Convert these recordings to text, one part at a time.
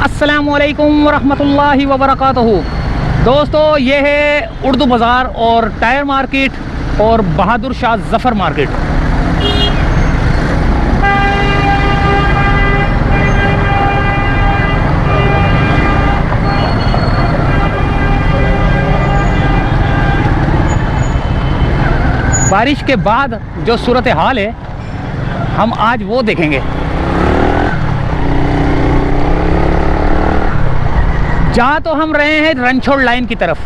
अस्सलामुअलैकुम वरहमतुल्लाहि वबरकातुहू। दोस्तों, ये है उर्दू बाज़ार और टायर मार्केट और बहादुर शाह ज़फ़र मार्केट। बारिश के बाद जो सूरत हाल है हम आज वो देखेंगे। जा तो हम रहे हैं रणछोड़ लाइन की तरफ,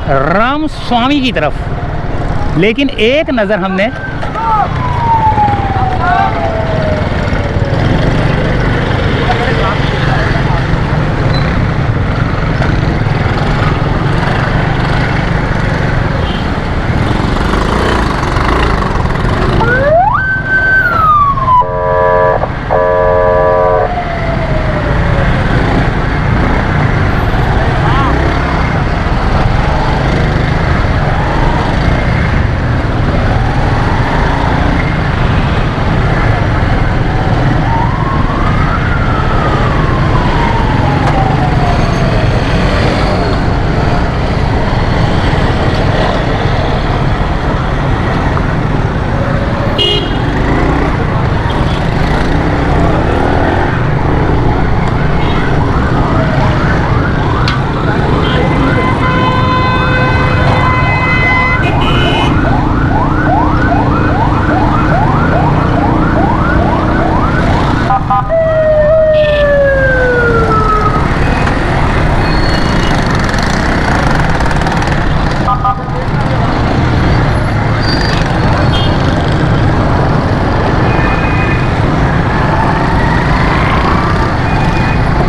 राम स्वामी की तरफ, लेकिन एक नज़र हमने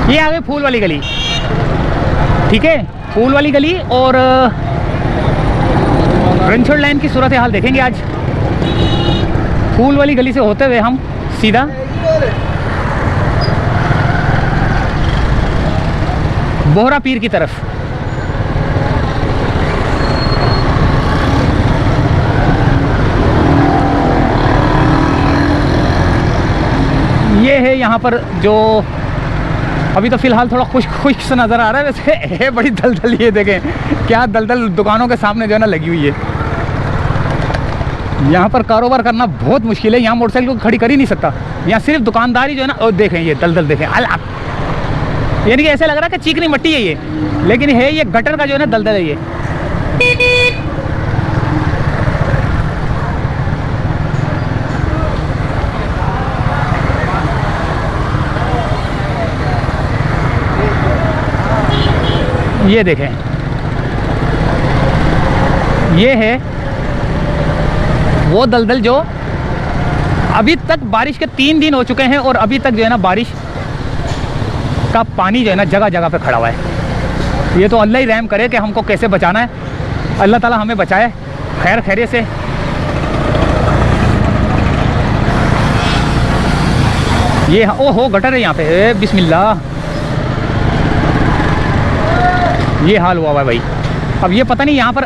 ये आ गई फूल वाली गली। ठीक है, फूल वाली गली और रणछोड़ लाइन की सूरत हाल देखेंगे आज। फूल वाली गली से होते हुए हम सीधा बोहरा पीर की तरफ। ये है यहाँ पर जो अभी तो फ़िलहाल थोड़ा खुश सा नज़र आ रहा है, वैसे है बड़ी दलदल। ये देखें क्या दलदल दुकानों के सामने जो है ना लगी हुई है। यहाँ पर कारोबार करना बहुत मुश्किल है। यहाँ मोटरसाइकिल को खड़ी कर ही नहीं सकता। यहाँ सिर्फ दुकानदारी जो है ना, और देखें ये दलदल देखें, यानी कि ऐसे लग रहा है कि चीकनी मट्टी है ये, लेकिन है ये गटर का जो है ना दलदल है ये। ये देखें, ये है वो दलदल जो अभी तक बारिश के 3 दिन हो चुके हैं और अभी तक जो है ना बारिश का पानी जो है ना जगह जगह पे खड़ा हुआ है। ये तो अल्लाह ही रहम करे कि हमको कैसे बचाना है। अल्लाह ताला हमें बचाए खैर खैरियत से। ये ओहो गटर है यहाँ पे, बिस्मिल्लाह। ये हाल हुआ है भाई। अब ये पता नहीं यहाँ पर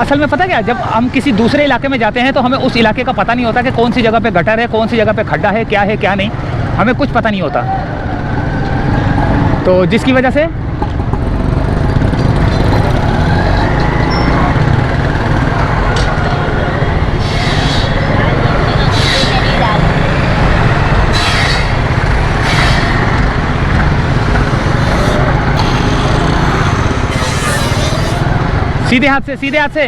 असल में पता क्या, जब हम किसी दूसरे इलाके में जाते हैं तो हमें उस इलाके का पता नहीं होता कि कौन सी जगह पे गटर है, कौन सी जगह पे खड्डा है क्या नहीं, हमें कुछ पता नहीं होता। तो जिसकी वजह से सीधे हाथ से, सीधे हाथ से।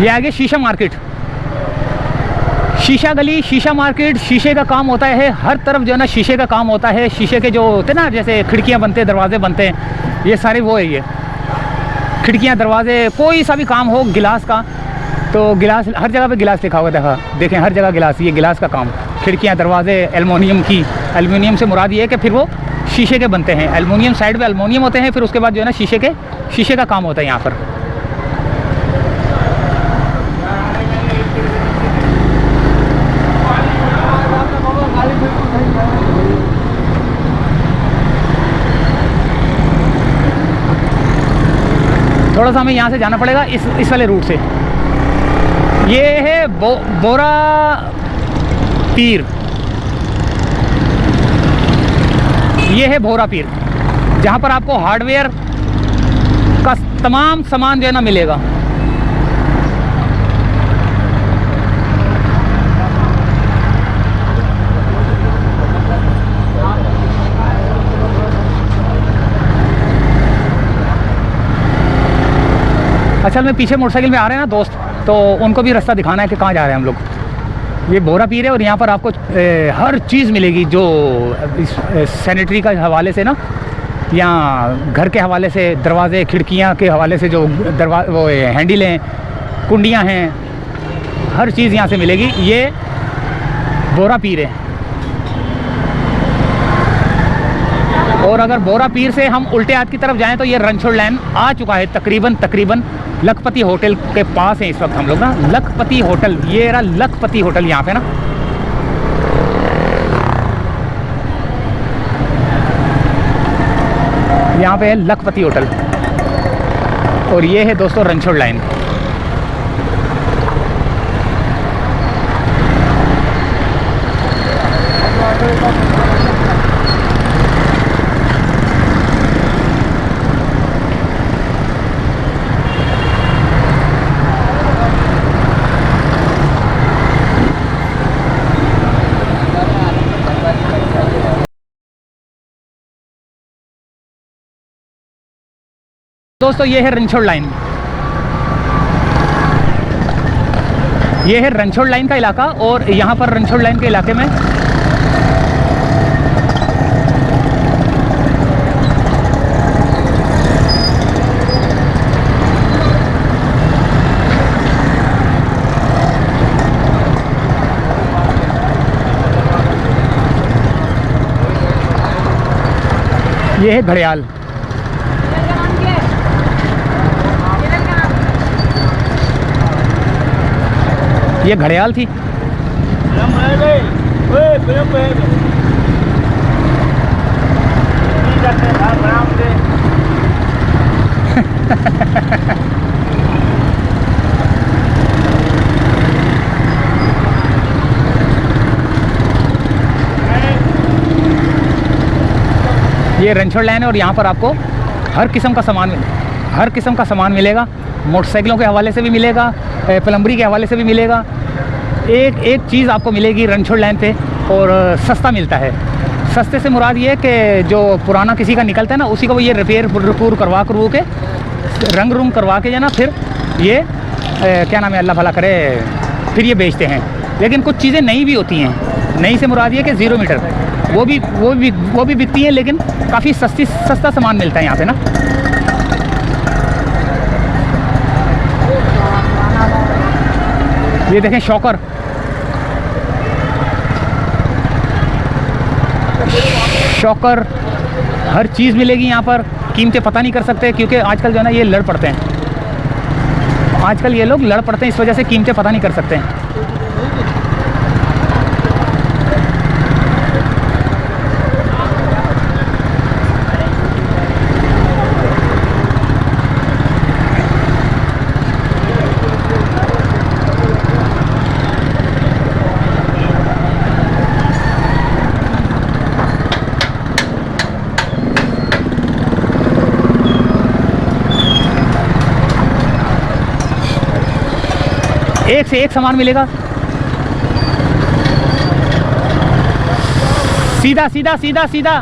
ये आगे शीशा मार्केट, शीशा गली, शीशा मार्केट। शीशे का काम होता है हर तरफ जो है ना, शीशे का काम होता है। शीशे के जो होते हैं ना, जैसे खिड़कियां बनते हैं, दरवाजे बनते हैं, ये सारे वो है। ये खिड़कियां, दरवाजे, कोई सा भी काम हो गिलास का, तो गिलास हर जगह पे गिलास लिखा हुआ था। देखें हर जगह गिलास, ये गिलास का काम। खिड़कियां, दरवाजे एल्युमिनियम की, एल्युमिनियम से मुराद ये है कि फिर वो शीशे के बनते हैं। एल्युमिनियम साइड में एल्युमिनियम होते हैं, फिर उसके बाद जो है ना शीशे का काम होता है यहाँ पर। थोड़ा सा हमें यहाँ से जाना पड़ेगा इस वाले रूट से। ये है बोरा पीर, ये है बोरा पीर, जहाँ पर आपको हार्डवेयर का तमाम सामान जो है ना मिलेगा। असल में पीछे मोटरसाइकिल में आ रहे हैं ना दोस्त, तो उनको भी रास्ता दिखाना है कि कहाँ जा रहे हैं हम लोग। ये बोरा पीर है और यहाँ पर आपको हर चीज़ मिलेगी जो सैनिटरी का हवाले से ना, या घर के हवाले से, दरवाजे खिड़कियाँ के हवाले से जो वो हैंडल हैं, कुंडियाँ हैं, हर चीज़ यहाँ से मिलेगी। ये बोरा पीर है। और अगर बोरा पीर से हम उल्टे हाथ की तरफ जाएं तो ये रणछोड़ लाइन आ चुका है तकरीबन लखपति होटल के पास है इस वक्त हम लोग ना। लखपति होटल, ये रहा लखपति होटल यहाँ पे ना। यहाँ पे है लखपति होटल और ये है दोस्तों रणछोड़ लाइन। दोस्तों ये है रणछोड़ लाइन, ये है रणछोड़ लाइन का इलाका। और यहाँ पर रणछोड़ लाइन के इलाके में ये है घड़ियाल। ये घड़ियाल थी। ये रणछोड़ लाइन है और यहाँ पर आपको हर किस्म का सामान मिलेगा। मोटरसाइकिलों के हवाले से भी मिलेगा, प्लम्बरी के हवाले से भी मिलेगा। एक चीज़ आपको मिलेगी रणछोड़ लाइन पे और सस्ता मिलता है। सस्ते से मुराद ये कि जो पुराना किसी का निकलता है ना, उसी को वो ये रिपेयर करवा के रंग करवा के ना, फिर ये क्या नाम है, अल्लाह भला करे, फिर ये बेचते हैं। लेकिन कुछ चीज़ें नई भी होती हैं। नई से मुराद ये कि 0 मीटर वो भी बिकती हैं, लेकिन काफ़ी सस्ता सामान मिलता है यहाँ पे ना। ये देखें शॉकर हर चीज़ मिलेगी यहाँ पर। कीमतें पता नहीं कर सकते क्योंकि आजकल जो है ना ये लड़ पड़ते हैं। आजकल ये लोग लड़ पड़ते हैं, इस वजह से कीमतें पता नहीं कर सकते हैं। एक से एक सामान मिलेगा। सीधा सीधा सीधा सीधा